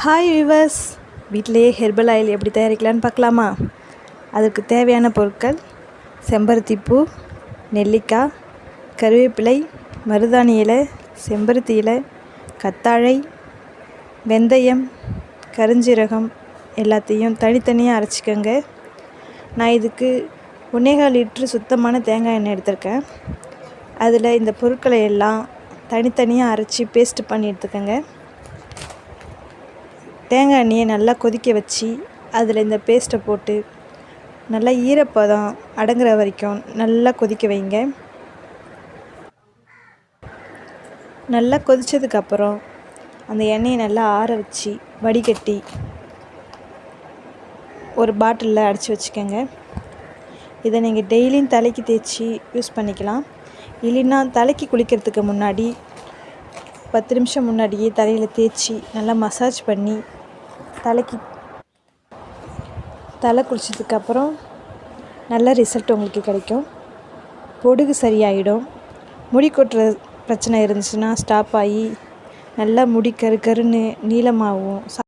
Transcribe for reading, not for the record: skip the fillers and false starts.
Hi viewers, வீட்டிலேயே herbal oil எப்படி தயாரிக்கலான்னு பார்க்கலாமா? அதற்கு தேவையான பொருட்கள்: செம்பருத்திப்பூ, நெல்லிக்காய், கருவேப்பிலை, மருதாணி இலை, செம்பருத்தி இலை, கத்தாழை, வெந்தயம், கருஞ்சீரகம் எல்லாத்தையும் தனித்தனியாக அரைச்சிக்கோங்க. நான் இதுக்கு 1.25 லிட்டரு சுத்தமான தேங்காய் எண்ணெய் எடுத்திருக்கேன். அதில் இந்த பொருட்களை எல்லாம் தனித்தனியாக அரைச்சி பேஸ்ட் பண்ணி எடுத்துக்கோங்க. தேங்காய் எண்ணெயை நல்லா கொதிக்க வச்சு அதில் இந்த பேஸ்ட்டை போட்டு நல்லா ஈரப்பதம் அடங்குற வரைக்கும் நல்லா கொதிக்க வைங்க. நல்லா கொதித்ததுக்கப்புறம் அந்த எண்ணெயை நல்லா ஆற வச்சு வடிகட்டி ஒரு பாட்டிலில் அடைச்சி வச்சுக்கோங்க. இதை நீங்கள் டெய்லியும் தலைக்கு தேய்ச்சி யூஸ் பண்ணிக்கலாம். இல்லைன்னா தலைக்கு குளிக்கிறதுக்கு முன்னாடி 10 நிமிஷம் முன்னாடியே தலையில் தேய்ச்சி நல்லா மசாஜ் பண்ணி தலை குளிச்சதுக்கப்புறம் நல்ல ரிசல்ட் உங்களுக்கு கிடைக்கும். பொடுகு சரியாயிடும். முடி கொட்டுற பிரச்சனை இருந்துச்சுன்னா ஸ்டாப் ஆகி நல்லா முடி கரு கருன்னு நீளமாகும்.